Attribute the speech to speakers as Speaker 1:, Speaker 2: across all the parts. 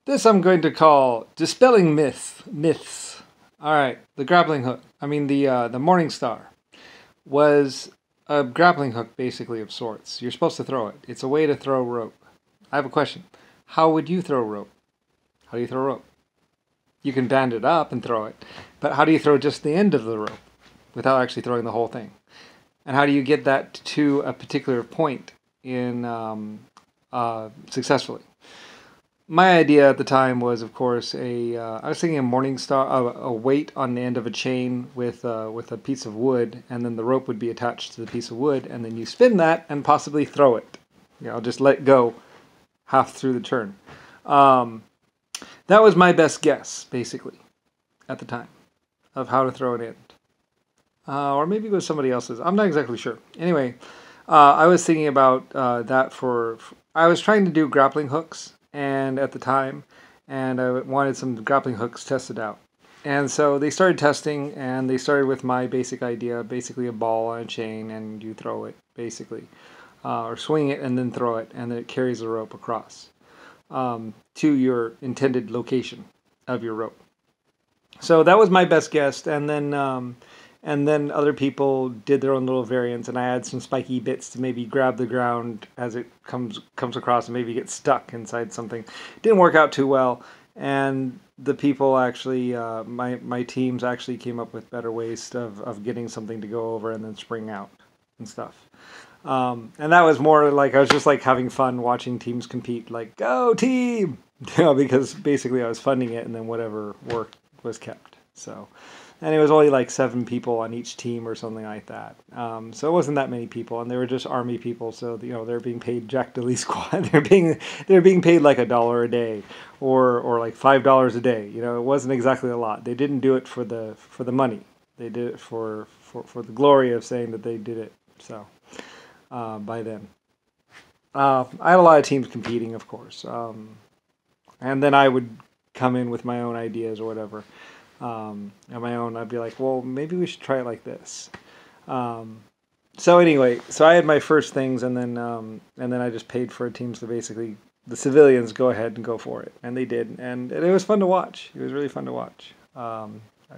Speaker 1: This I'm going to call dispelling myths. All right, the grappling hook. I mean the Morning Star was a grappling hook, basically of sorts. You're supposed to throw it. It's a way to throw rope. I have a question. How would you throw rope? How do you throw rope? You can band it up and throw it, but how do you throw just the end of the rope without actually throwing the whole thing? And how do you get that to a particular point in successfully? My idea at the time was, of course, I was thinking a morning star, a weight on the end of a chain with a piece of wood, and then the rope would be attached to the piece of wood, and then you spin that and possibly throw it. Just let go half through the turn. That was my best guess, basically, at the time, of how to throw it in. Or maybe it was somebody else's. I'm not exactly sure. Anyway, I was thinking about that I was trying to do grappling hooks, and at the time, and I wanted some grappling hooks tested out. And so they started testing, and they started with my basic idea, basically a ball on a chain, and you throw it, basically. Or swing it and then throw it, and then it carries the rope across to your intended location of your rope. So that was my best guess, and then other people did their own little variants, and I had some spiky bits to maybe grab the ground as it comes across and maybe get stuck inside something. It didn't work out too well, and the people actually, my teams actually came up with better ways of getting something to go over and then spring out and stuff. And that was more like I was just like having fun watching teams compete, like go team, because basically I was funding it, and then whatever worked was kept. So. And it was only like 7 people on each team or something like that. So it wasn't that many people, and they were just army people. So they're being paid Jack Delee squad. They're being paid like $1 a day, or like $5 a day. It wasn't exactly a lot. They didn't do it for the money. They did it for the glory of saying that they did it. So by then, I had a lot of teams competing, of course, and then I would come in with my own ideas or whatever. On my own, I'd be like, well, maybe we should try it like this. So anyway, so I had my first things, and then I just paid for teams to basically, the civilians, go ahead and go for it, and they did, and it was fun to watch. It was really fun to watch. I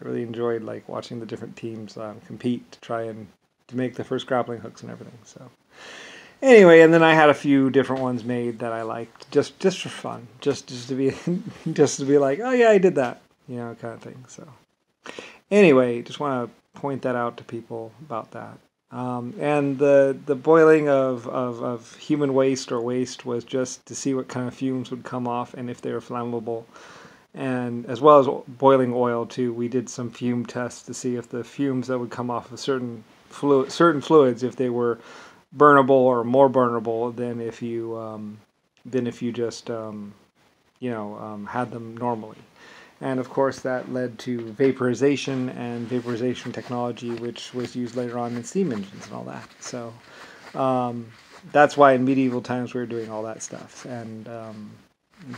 Speaker 1: really enjoyed like watching the different teams compete to try and to make the first grappling hooks and everything. So anyway, and then I had a few different ones made that I liked just for fun, just to be just to be like, oh yeah, I did that. Kind of thing. So anyway, just want to point that out to people about that. And the boiling of human waste or waste was just to see what kind of fumes would come off and if they were flammable. And as well as boiling oil too, we did some fume tests to see if the fumes that would come off of certain fluids, if they were burnable or more burnable than if you just had them normally. And of course that led to vaporization and vaporization technology, which was used later on in steam engines and all that. So that's why in medieval times we were doing all that stuff. And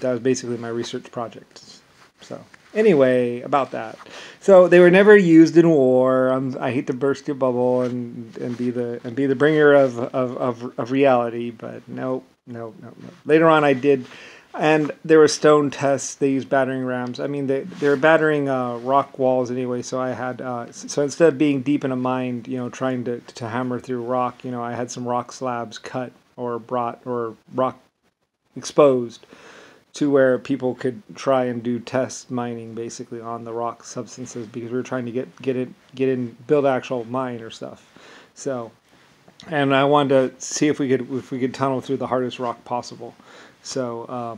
Speaker 1: that was basically my research project. So anyway, about that. So they were never used in war. I hate to burst your bubble and be the bringer of reality, but no. Later on I did. And there were stone tests. They used battering rams. I mean, they were battering rock walls anyway. So I had so instead of being deep in a mine, trying to hammer through rock, I had some rock slabs cut or brought or rock exposed to where people could try and do test mining basically on the rock substances, because we were trying to get in build actual mine or stuff. So, and I wanted to see if we could tunnel through the hardest rock possible. So,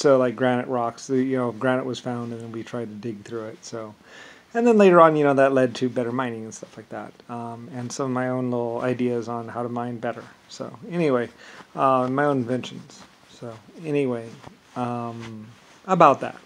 Speaker 1: like granite rocks, granite was found, and then we tried to dig through it. So, and then later on, that led to better mining and stuff like that, and some of my own little ideas on how to mine better. So, anyway, my own inventions. So, anyway, about that.